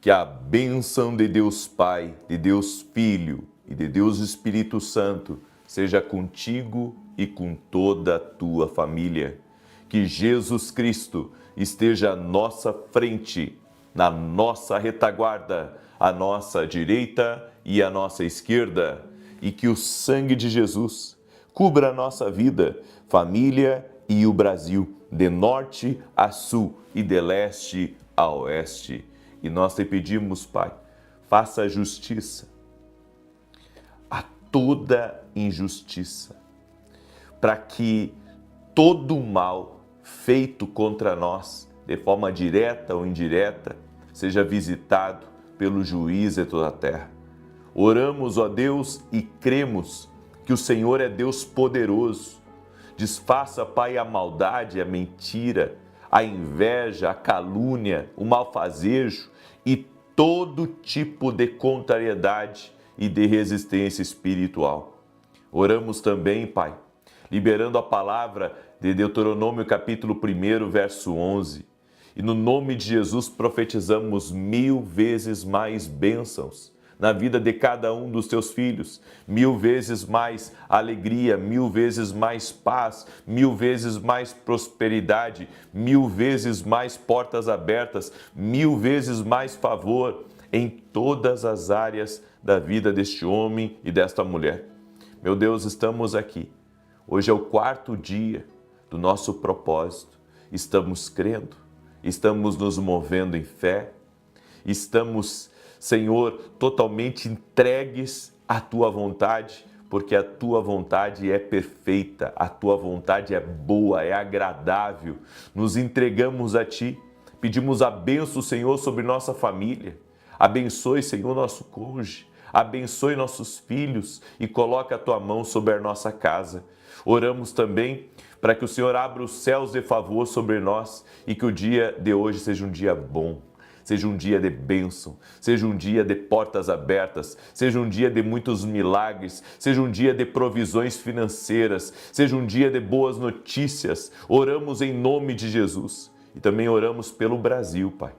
Que a bênção de Deus Pai, de Deus Filho e de Deus Espírito Santo seja contigo e com toda a tua família. Que Jesus Cristo esteja à nossa frente, na nossa retaguarda, à nossa direita e à nossa esquerda. E que o sangue de Jesus cubra a nossa vida, família e o Brasil, de norte a sul e de leste a oeste. E nós te pedimos, Pai, faça justiça a toda injustiça, para que todo mal feito contra nós, de forma direta ou indireta, seja visitado pelo juiz de toda a terra. Oramos, ó Deus, e cremos que o Senhor é Deus poderoso. Desfaça, Pai, a maldade, a mentira, a inveja, a calúnia, o malfazejo e todo tipo de contrariedade e de resistência espiritual. Oramos também, Pai, liberando a palavra de Deuteronômio capítulo 1, verso 11. E no nome de Jesus profetizamos 1000 vezes mais bênçãos na vida de cada um dos teus filhos, 1000 vezes mais alegria, 1000 vezes mais paz, 1000 vezes mais prosperidade, 1000 vezes mais portas abertas, 1000 vezes mais favor em todas as áreas da vida deste homem e desta mulher. Meu Deus, estamos aqui. Hoje é o 4º dia do nosso propósito. Estamos crendo, estamos nos movendo em fé, estamos, Senhor, totalmente entregues à Tua vontade, porque a Tua vontade é perfeita, a Tua vontade é boa, é agradável. Nos entregamos a Ti, pedimos a bênção, Senhor, sobre nossa família. Abençoe, Senhor, nosso cônjuge, abençoe nossos filhos e coloca a Tua mão sobre a nossa casa. Oramos também para que o Senhor abra os céus de favor sobre nós e que o dia de hoje seja um dia bom. Seja um dia de bênção, seja um dia de portas abertas, seja um dia de muitos milagres, seja um dia de provisões financeiras, seja um dia de boas notícias. Oramos em nome de Jesus e também oramos pelo Brasil, Pai,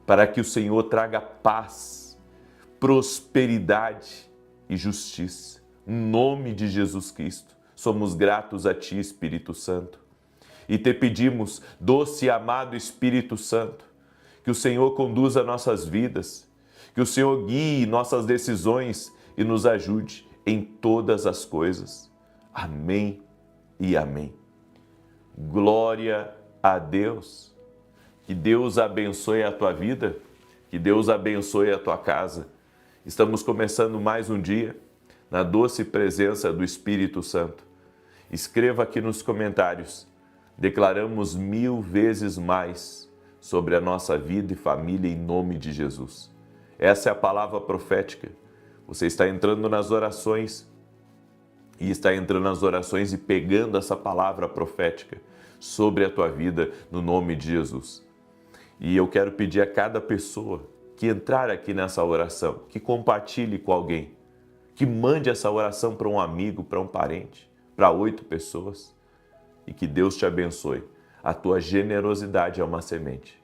para que o Senhor traga paz, prosperidade e justiça. Em nome de Jesus Cristo, somos gratos a Ti, Espírito Santo, e te pedimos, doce e amado Espírito Santo, que o Senhor conduza nossas vidas, que o Senhor guie nossas decisões e nos ajude em todas as coisas. Amém e amém. Glória a Deus. Que Deus abençoe a tua vida, que Deus abençoe a tua casa. Estamos começando mais um dia na doce presença do Espírito Santo. Escreva aqui nos comentários. Declaramos 1000 vezes mais sobre a nossa vida e família em nome de Jesus. Essa é a palavra profética. Você está entrando nas orações e pegando essa palavra profética sobre a tua vida no nome de Jesus. E eu quero pedir a cada pessoa que entrar aqui nessa oração, que compartilhe com alguém, que mande essa oração para um amigo, para um parente, para 8 pessoas e que Deus te abençoe. A tua generosidade é uma semente.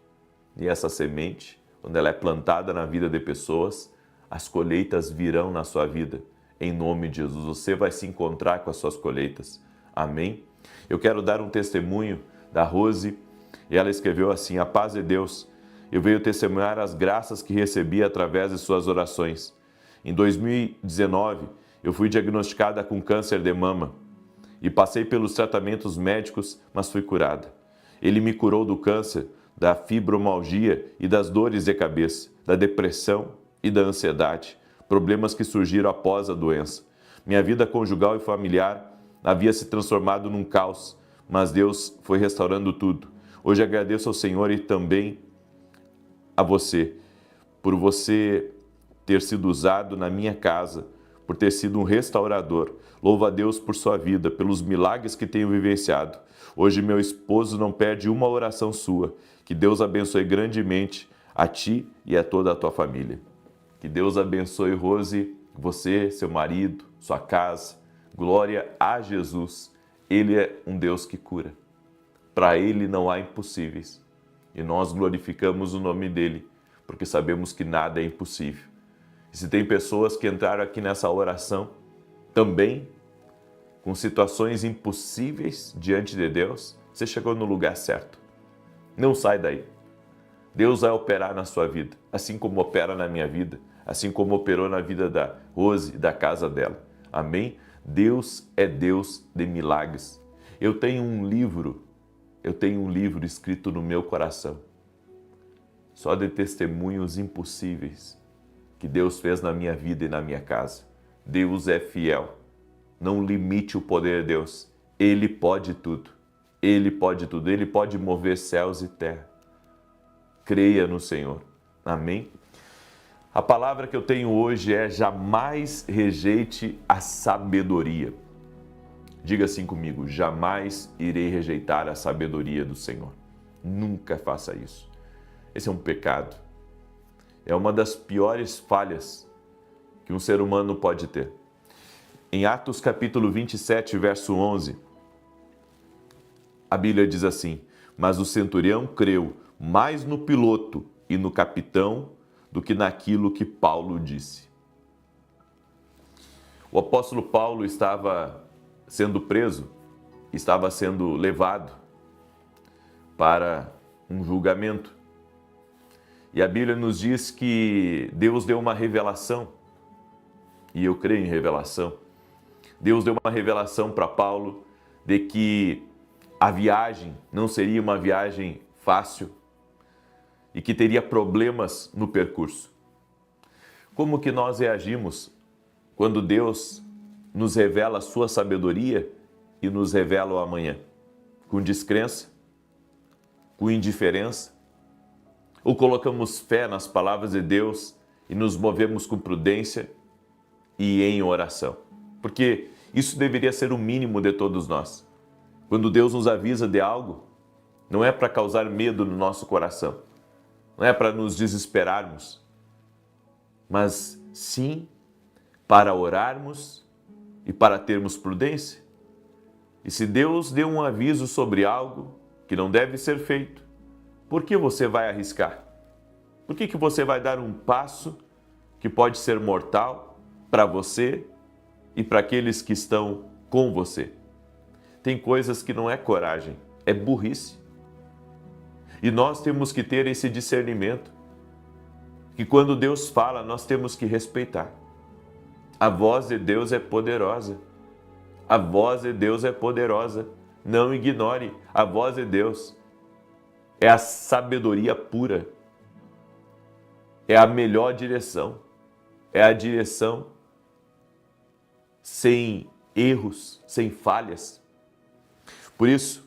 E essa semente, quando ela é plantada na vida de pessoas, as colheitas virão na sua vida. Em nome de Jesus, você vai se encontrar com as suas colheitas. Amém? Eu quero dar um testemunho da Rose, e ela escreveu assim: a paz de Deus, eu venho testemunhar as graças que recebi através de suas orações. Em 2019, eu fui diagnosticada com câncer de mama e passei pelos tratamentos médicos, mas fui curada. Ele me curou do câncer, da fibromialgia e das dores de cabeça, da depressão e da ansiedade, problemas que surgiram após a doença. Minha vida conjugal e familiar havia se transformado num caos, mas Deus foi restaurando tudo. Hoje agradeço ao Senhor e também a você, por você ter sido usado na minha casa, por ter sido um restaurador. Louvo a Deus por sua vida, pelos milagres que tenho vivenciado. Hoje meu esposo não perde uma oração sua. Que Deus abençoe grandemente a ti e a toda a tua família. Que Deus abençoe, Rose, você, seu marido, sua casa. Glória a Jesus. Ele é um Deus que cura. Para Ele não há impossíveis. E nós glorificamos o nome dEle, porque sabemos que nada é impossível. E se tem pessoas que entraram aqui nessa oração também com situações impossíveis diante de Deus, você chegou no lugar certo. Não sai daí. Deus vai operar na sua vida, assim como opera na minha vida, assim como operou na vida da Rose e da casa dela. Amém? Deus é Deus de milagres. Eu tenho um livro escrito no meu coração, só de testemunhos impossíveis que Deus fez na minha vida e na minha casa. Deus é fiel. Não limite o poder de Deus. Ele pode tudo. Ele pode tudo. Ele pode mover céus e terra. Creia no Senhor. Amém? A palavra que eu tenho hoje é: jamais rejeite a sabedoria. Diga assim comigo: jamais irei rejeitar a sabedoria do Senhor. Nunca faça isso. Esse é um pecado. É uma das piores falhas que um ser humano pode ter. Em Atos capítulo 27, verso 11, a Bíblia diz assim: mas o centurião creu mais no piloto e no capitão do que naquilo que Paulo disse. O apóstolo Paulo estava sendo preso, estava sendo levado para um julgamento. E a Bíblia nos diz que Deus deu uma revelação, e eu creio em revelação. Deus deu uma revelação para Paulo de que a viagem não seria uma viagem fácil e que teria problemas no percurso. Como que nós reagimos quando Deus nos revela a sua sabedoria e nos revela o amanhã? Com descrença? Com indiferença? Ou colocamos fé nas palavras de Deus e nos movemos com prudência e em oração? Porque isso deveria ser o mínimo de todos nós. Quando Deus nos avisa de algo, não é para causar medo no nosso coração, não é para nos desesperarmos, mas sim para orarmos e para termos prudência. E se Deus deu um aviso sobre algo que não deve ser feito, por que você vai arriscar? Por que você vai dar um passo que pode ser mortal para você e para aqueles que estão com você? Tem coisas que não é coragem, é burrice. E nós temos que ter esse discernimento, que quando Deus fala, nós temos que respeitar. A voz de Deus é poderosa. A voz de Deus é poderosa. Não ignore, a voz de Deus é a sabedoria pura. É a melhor direção. É a direção sem erros, sem falhas. Por isso,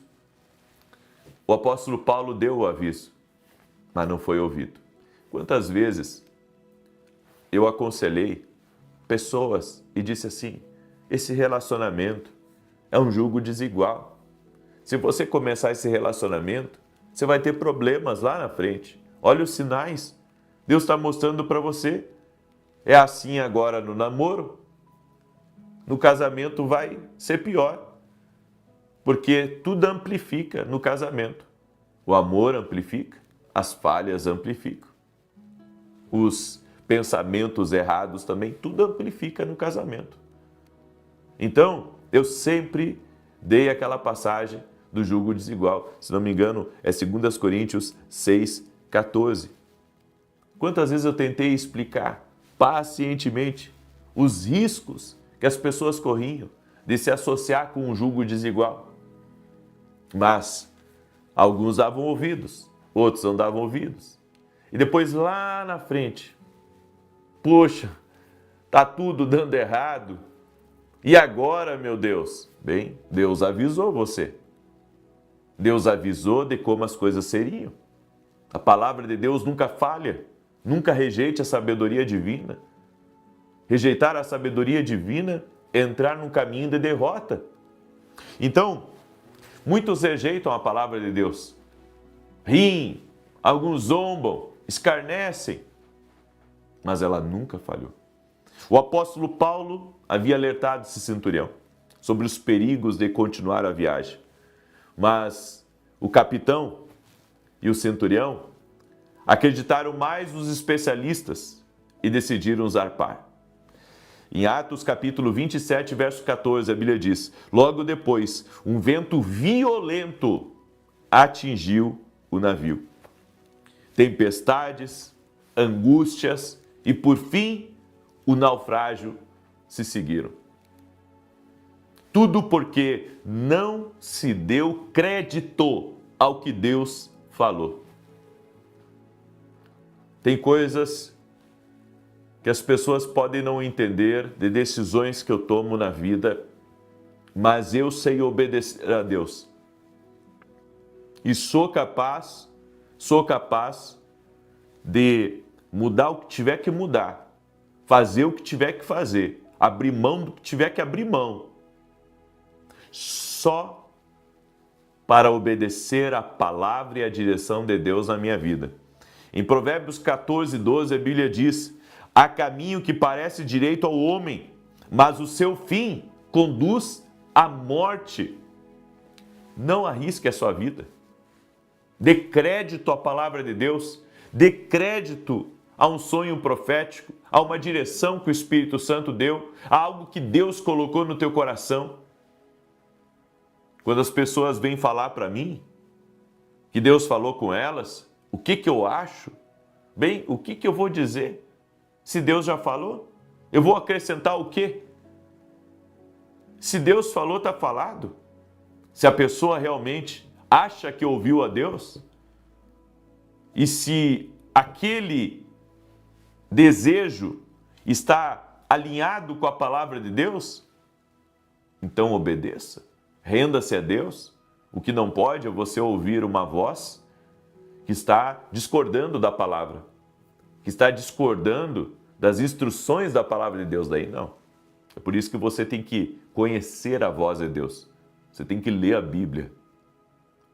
o apóstolo Paulo deu o aviso, mas não foi ouvido. Quantas vezes eu aconselhei pessoas e disse assim: esse relacionamento é um jugo desigual. Se você começar esse relacionamento, você vai ter problemas lá na frente. Olha os sinais. Deus está mostrando para você. É assim agora no namoro. No casamento vai ser pior. Porque tudo amplifica no casamento. O amor amplifica, as falhas amplificam. Os pensamentos errados também, tudo amplifica no casamento. Então, eu sempre dei aquela passagem do jugo desigual. Se não me engano, é 2 Coríntios 6,14. Quantas vezes eu tentei explicar pacientemente os riscos que as pessoas corriam de se associar com um jugo desigual. Mas alguns davam ouvidos, outros não davam ouvidos. E depois lá na frente, poxa, tá tudo dando errado. E agora, meu Deus? Bem, Deus avisou você. Deus avisou de como as coisas seriam. A palavra de Deus nunca falha. Nunca rejeite a sabedoria divina. Rejeitar a sabedoria divina é entrar num caminho de derrota. Então, muitos rejeitam a palavra de Deus. Riem, alguns zombam, escarnecem. Mas ela nunca falhou. O apóstolo Paulo havia alertado esse centurião sobre os perigos de continuar a viagem. Mas o capitão e o centurião acreditaram mais nos especialistas e decidiram zarpar. Em Atos capítulo 27, verso 14, a Bíblia diz: logo depois, um vento violento atingiu o navio. Tempestades, angústias e, por fim, o naufrágio se seguiram. Tudo porque não se deu crédito ao que Deus falou. Tem coisas que as pessoas podem não entender de decisões que eu tomo na vida, mas eu sei obedecer a Deus. E sou capaz de mudar o que tiver que mudar, fazer o que tiver que fazer, abrir mão do que tiver que abrir mão, só para obedecer a palavra e a direção de Deus na minha vida. Em Provérbios 14, 12, a Bíblia diz: há caminho que parece direito ao homem, mas o seu fim conduz à morte. Não arrisque a sua vida. Dê crédito à palavra de Deus, dê crédito a um sonho profético, a uma direção que o Espírito Santo deu, a algo que Deus colocou no teu coração. Quando as pessoas vêm falar para mim que Deus falou com elas, o que eu acho? Bem, o que eu vou dizer? Se Deus já falou, eu vou acrescentar o quê? Se Deus falou, está falado. Se a pessoa realmente acha que ouviu a Deus, e se aquele desejo está alinhado com a palavra de Deus, então obedeça, renda-se a Deus. O que não pode é você ouvir uma voz que está discordando da palavra, que está discordando das instruções da palavra de Deus. Daí não. É por isso que você tem que conhecer a voz de Deus. Você tem que ler a Bíblia.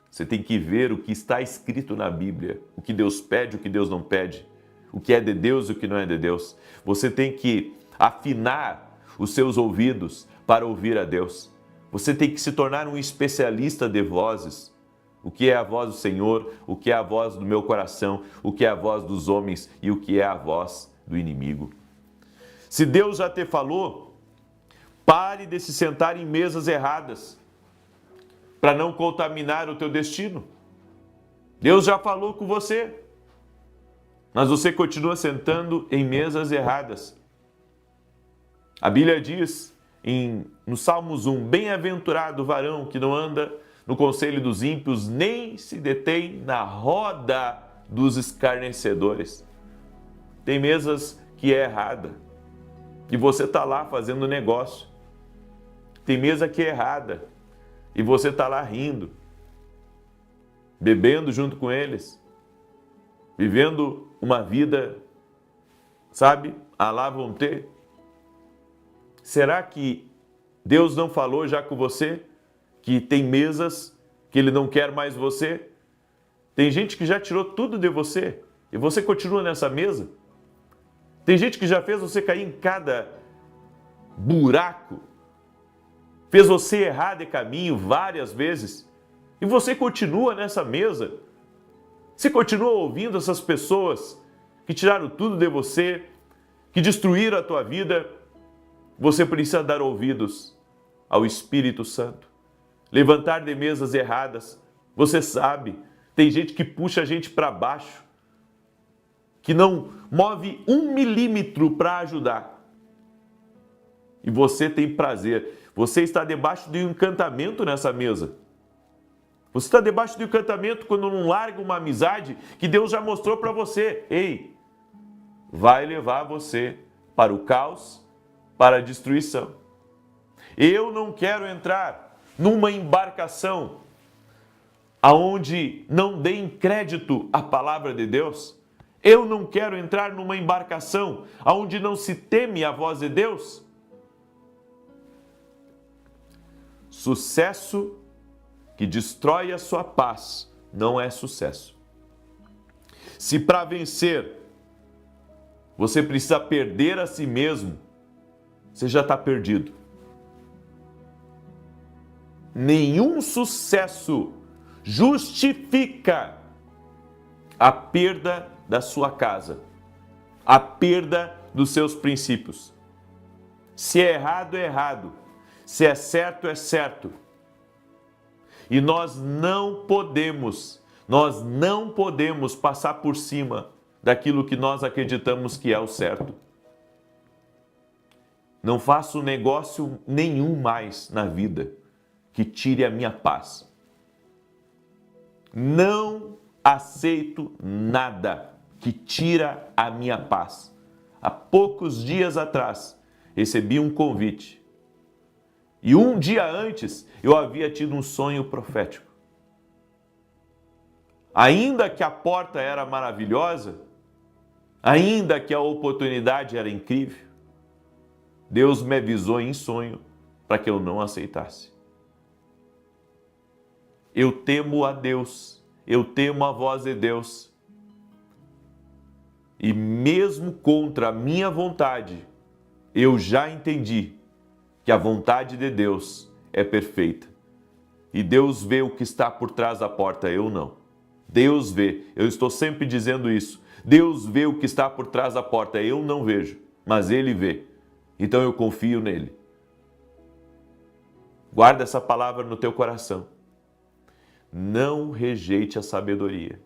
Você tem que ver o que está escrito na Bíblia, o que Deus pede, o que Deus não pede, o que é de Deus e o que não é de Deus. Você tem que afinar os seus ouvidos para ouvir a Deus. Você tem que se tornar um especialista de vozes. O que é a voz do Senhor, o que é a voz do meu coração, o que é a voz dos homens e o que é a voz do inimigo. Se Deus já te falou, pare de se sentar em mesas erradas para não contaminar o teu destino. Deus já falou com você, mas você continua sentando em mesas erradas. A Bíblia diz no Salmos 1, bem-aventurado o varão que não anda no conselho dos ímpios, nem se detém na roda dos escarnecedores. Tem mesas que é errada e você está lá fazendo negócio. Tem mesa que é errada e você está lá rindo, bebendo junto com eles, vivendo uma vida, sabe, à la vontade. Será que Deus não falou já com você que tem mesas que Ele não quer mais você? Tem gente que já tirou tudo de você e você continua nessa mesa. Tem gente que já fez você cair em cada buraco, fez você errar de caminho várias vezes e você continua nessa mesa. Você continua ouvindo essas pessoas que tiraram tudo de você, que destruíram a tua vida. Você precisa dar ouvidos ao Espírito Santo. Levantar de mesas erradas. Você sabe, tem gente que puxa a gente para baixo, que não move 1 milímetro para ajudar. E você tem prazer. Você está debaixo de um encantamento nessa mesa. Você está debaixo de um encantamento quando não larga uma amizade que Deus já mostrou para você. Ei, vai levar você para o caos, para a destruição. Eu não quero entrar numa embarcação aonde não deem crédito à palavra de Deus. Eu não quero entrar numa embarcação aonde não se teme a voz de Deus. Sucesso que destrói a sua paz não é sucesso. Se para vencer você precisa perder a si mesmo, você já está perdido. Nenhum sucesso justifica a perda da sua casa, a perda dos seus princípios. Se é errado, é errado. Se é certo, é certo. E nós não podemos passar por cima daquilo que nós acreditamos que é o certo. Não faço negócio nenhum mais na vida que tire a minha paz. Não aceito nada que tira a minha paz. Há poucos dias atrás, recebi um convite. E um dia antes, eu havia tido um sonho profético. Ainda que a porta era maravilhosa, ainda que a oportunidade era incrível, Deus me avisou em sonho para que eu não aceitasse. Eu temo a Deus, eu temo a voz de Deus. E mesmo contra a minha vontade, eu já entendi que a vontade de Deus é perfeita. E Deus vê o que está por trás da porta, eu não. Deus vê, eu estou sempre dizendo isso. Deus vê o que está por trás da porta, eu não vejo, mas Ele vê. Então eu confio nele. Guarda essa palavra no teu coração. Não rejeite a sabedoria,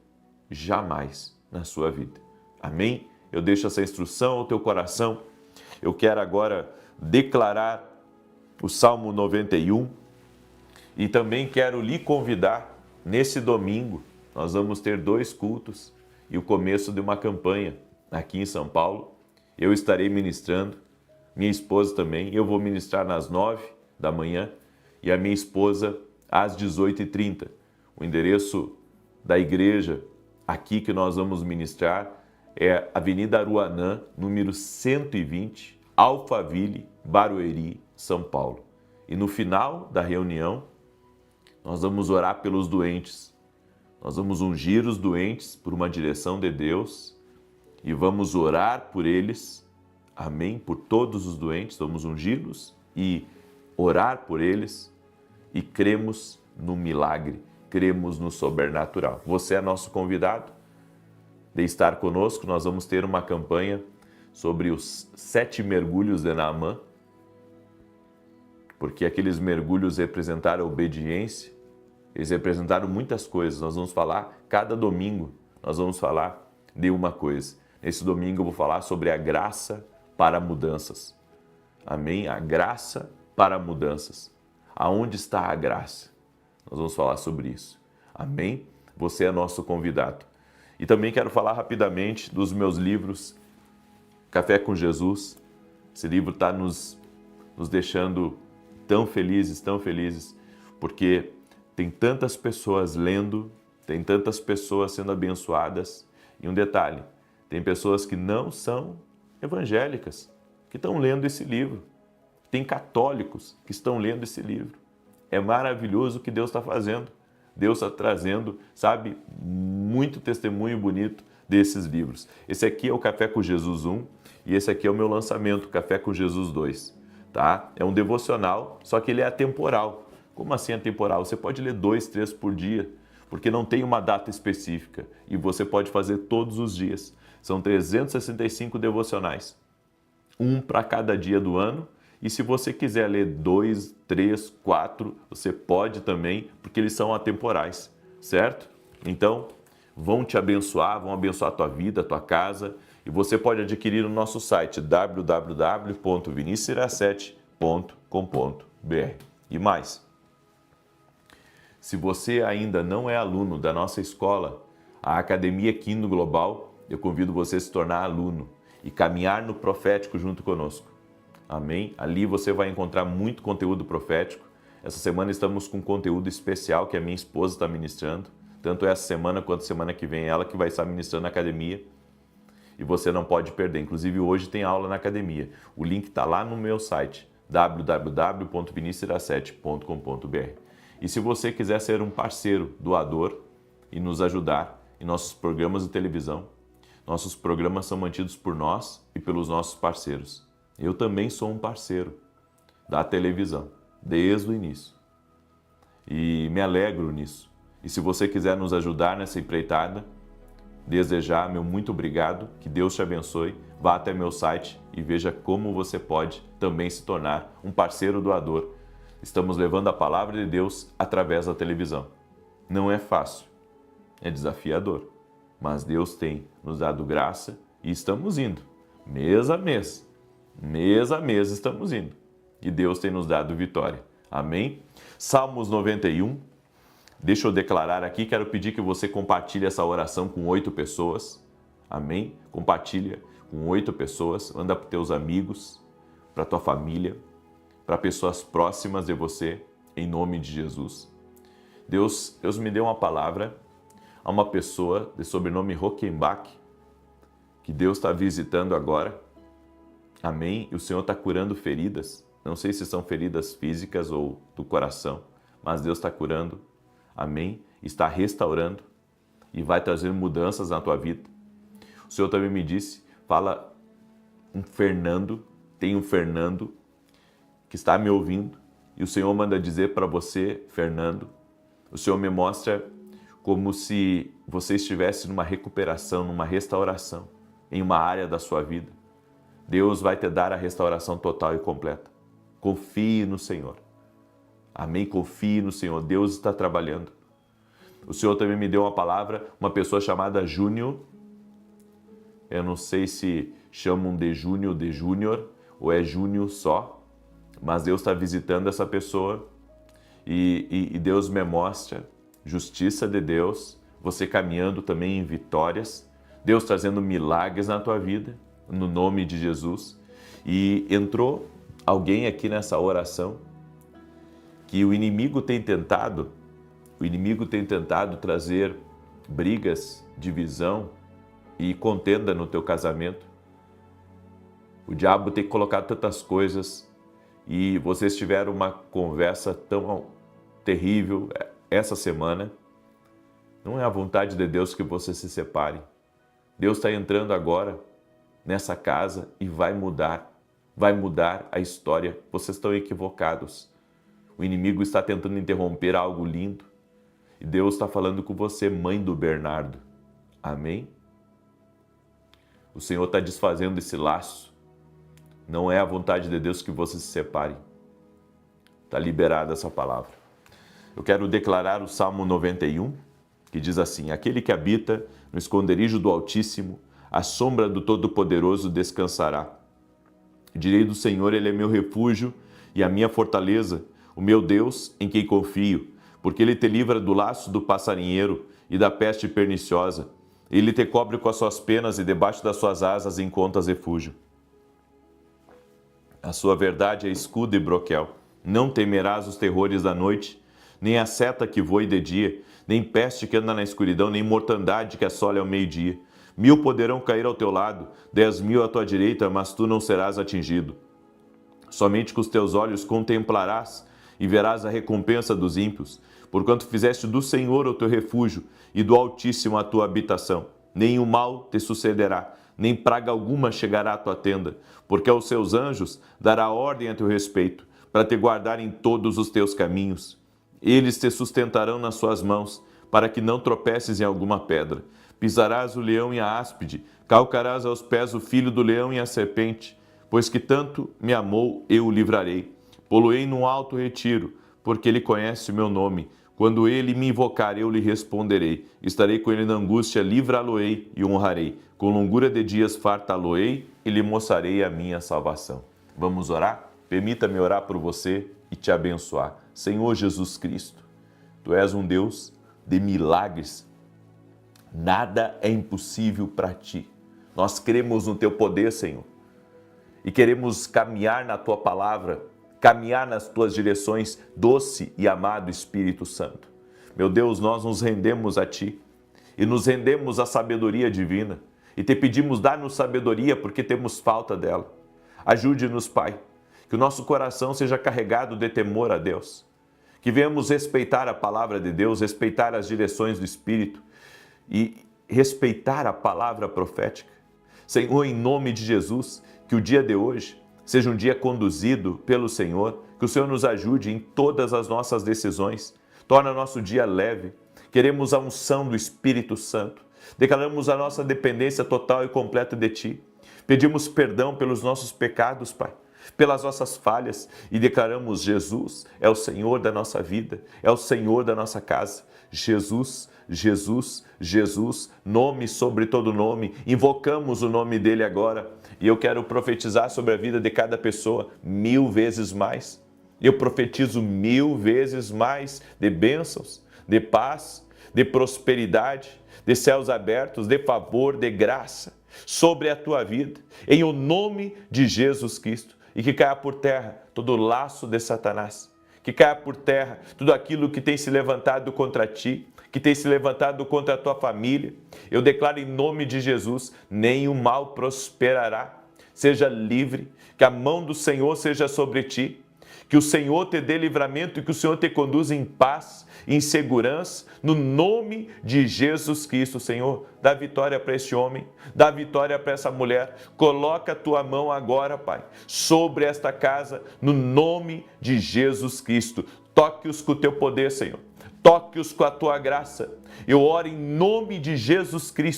jamais na sua vida. Amém? Eu deixo essa instrução ao teu coração. Eu quero agora declarar o Salmo 91 e também quero lhe convidar nesse domingo. Nós vamos ter 2 cultos e o começo de uma campanha aqui em São Paulo. Eu estarei ministrando, minha esposa também. Eu vou ministrar às 9 da manhã e a minha esposa às 18h30. O endereço da igreja aqui que nós vamos ministrar é Avenida Aruanã, número 120, Alphaville, Barueri, São Paulo. E no final da reunião, nós vamos orar pelos doentes. Nós vamos ungir os doentes por uma direção de Deus e vamos orar por eles, amém? Por todos os doentes, vamos ungí-los e orar por eles e cremos no milagre, cremos no sobrenatural. Você é nosso convidado de estar conosco. Nós vamos ter uma campanha sobre os 7 mergulhos de Naamã, porque aqueles mergulhos representaram a obediência, eles representaram muitas coisas. Nós vamos falar, cada domingo, nós vamos falar de uma coisa. Nesse domingo eu vou falar sobre a graça para mudanças. Amém? A graça para mudanças. Aonde está a graça? Nós vamos falar sobre isso. Amém? Você é nosso convidado. E também quero falar rapidamente dos meus livros, Café com Jesus. Esse livro está nos deixando tão felizes, porque tem tantas pessoas lendo, tem tantas pessoas sendo abençoadas. E um detalhe, tem pessoas que não são evangélicas, que estão lendo esse livro. Tem católicos que estão lendo esse livro. É maravilhoso o que Deus está fazendo. Deus está trazendo, sabe, muito testemunho bonito desses livros. Esse aqui é o Café com Jesus 1 e esse aqui é o meu lançamento, Café com Jesus 2. Tá? É um devocional, só que ele é atemporal. Como assim atemporal? Você pode ler 2, 3 por dia, porque não tem uma data específica e você pode fazer todos os dias. São 365 devocionais, um para cada dia do ano. E se você quiser ler 2, 3, 4, você pode também, porque eles são atemporais, certo? Então, vão te abençoar, vão abençoar a tua vida, a tua casa. E você pode adquirir no nosso site www.vinicius7.com.br. E mais, se você ainda não é aluno da nossa escola, a Academia Quino Global, eu convido você a se tornar aluno e caminhar no profético junto conosco. Amém? Ali você vai encontrar muito conteúdo profético. Essa semana estamos com conteúdo especial que a minha esposa está ministrando. Tanto essa semana quanto semana que vem, ela que vai estar ministrando na academia. E você não pode perder. Inclusive hoje tem aula na academia. O link está lá no meu site, www.vinicius7.com.br. E se você quiser ser um parceiro doador e nos ajudar em nossos programas de televisão, nossos programas são mantidos por nós e pelos nossos parceiros. Eu também sou um parceiro da televisão, desde o início. E me alegro nisso. E se você quiser nos ajudar nessa empreitada, desejar meu muito obrigado, que Deus te abençoe. Vá até meu site e veja como você pode também se tornar um parceiro doador. Estamos levando a palavra de Deus através da televisão. Não é fácil, é desafiador, mas Deus tem nos dado graça e estamos indo, mês a mês estamos indo. E Deus tem nos dado vitória. Amém? Salmos 91. Deixa eu declarar aqui, quero pedir que você compartilhe essa oração com 8 pessoas. Amém? Compartilha com 8 pessoas, manda para os teus amigos, para a tua família, para pessoas próximas de você, em nome de Jesus. Deus me deu uma palavra a uma pessoa de sobrenome Rockenbach, que Deus está visitando agora. Amém? E o Senhor está curando feridas. Não sei se são feridas físicas ou do coração, mas Deus está curando. Amém? Está restaurando e vai trazer mudanças na tua vida. O Senhor também me disse, fala tem um Fernando que está me ouvindo, e o Senhor manda dizer para você, Fernando, o Senhor me mostra como se você estivesse numa recuperação, numa restauração, em uma área da sua vida. Deus vai te dar a restauração total e completa. Confie no Senhor. Amém? Confie no Senhor. Deus está trabalhando. O Senhor também me deu uma palavra, uma pessoa chamada Júnior. Eu não sei se chamam de Júnior, de Júnior, ou é Júnior só, mas Deus está visitando essa pessoa e Deus me mostra justiça de Deus, você caminhando também em vitórias, Deus trazendo milagres na tua vida, no nome de Jesus. E entrou alguém aqui nessa oração que o inimigo tem tentado trazer brigas, divisão e contenda no teu casamento. O diabo tem colocado tantas coisas e vocês tiveram uma conversa tão terrível essa semana. Não é a vontade de Deus que você se separe. Deus está entrando agora nessa casa e vai mudar a história. Vocês estão equivocados. O inimigo está tentando interromper algo lindo e Deus está falando com você, mãe do Bernardo. Amém? O Senhor está desfazendo esse laço. Não é a vontade de Deus que você se separe. Está liberada essa palavra. Eu quero declarar o Salmo 91, que diz assim: aquele que habita no esconderijo do Altíssimo, à sombra do Todo-Poderoso descansará. Direi do Senhor, Ele é meu refúgio e a minha fortaleza, o meu Deus em quem confio, porque Ele te livra do laço do passarinheiro e da peste perniciosa. Ele te cobre com as suas penas e debaixo das suas asas encontras refúgio. A sua verdade é escudo e broquel. Não temerás os terrores da noite, nem a seta que voe de dia, nem peste que anda na escuridão, nem mortandade que assole ao meio-dia. 1000 poderão cair ao teu lado, 10.000 à tua direita, mas tu não serás atingido. Somente com os teus olhos contemplarás e verás a recompensa dos ímpios, porquanto fizeste do Senhor o teu refúgio e do Altíssimo a tua habitação. Nem o mal te sucederá, nem praga alguma chegará à tua tenda, porque aos seus anjos dará ordem a teu respeito, para te guardar em todos os teus caminhos. Eles te sustentarão nas suas mãos, para que não tropeces em alguma pedra. Pisarás o leão e a áspide, calcarás aos pés o filho do leão e a serpente, pois que tanto me amou, eu o livrarei. Poloei num alto retiro, porque ele conhece o meu nome. Quando ele me invocar, eu lhe responderei. Estarei com ele na angústia, livrá-lo-ei e honrarei. Com longura de dias fartá-lo-ei e lhe mostrarei a minha salvação. Vamos orar? Permita-me orar por você e te abençoar. Senhor Jesus Cristo, Tu és um Deus de milagres. Nada é impossível para Ti. Nós cremos no Teu poder, Senhor, e queremos caminhar na Tua palavra, caminhar nas Tuas direções, doce e amado Espírito Santo. Meu Deus, nós nos rendemos a Ti e nos rendemos à sabedoria divina e Te pedimos, dá-nos sabedoria porque temos falta dela. Ajude-nos, Pai, que o nosso coração seja carregado de temor a Deus, que venhamos respeitar a palavra de Deus, respeitar as direções do Espírito e respeitar a palavra profética. Senhor, em nome de Jesus, que o dia de hoje seja um dia conduzido pelo Senhor, que o Senhor nos ajude em todas as nossas decisões, torna nosso dia leve. Queremos a unção do Espírito Santo, Declaramos a nossa dependência total e completa de Ti. Pedimos perdão pelos nossos pecados, Pai, pelas nossas falhas, e declaramos: Jesus é o Senhor da nossa vida, é o Senhor da nossa casa. Jesus, Jesus, Jesus, nome sobre todo nome, invocamos o nome dele agora, e eu quero profetizar sobre a vida de cada pessoa 1000 vezes mais. Eu profetizo 1000 vezes mais de bênçãos, de paz, de prosperidade, de céus abertos, de favor, de graça sobre a tua vida, em o nome de Jesus Cristo. E que caia por terra todo o laço de Satanás, que caia por terra tudo aquilo que tem se levantado contra ti, que tem se levantado contra a tua família. Eu declaro em nome de Jesus: nenhum mal prosperará. Seja livre, que a mão do Senhor seja sobre ti, que o Senhor te dê livramento e que o Senhor te conduza em paz, em segurança, no nome de Jesus Cristo. Senhor, dá vitória para esse homem, dá vitória para essa mulher. Coloca a tua mão agora, Pai, sobre esta casa, no nome de Jesus Cristo. Toque-os com o teu poder, Senhor. Toque-os com a tua graça. Eu oro em nome de Jesus Cristo.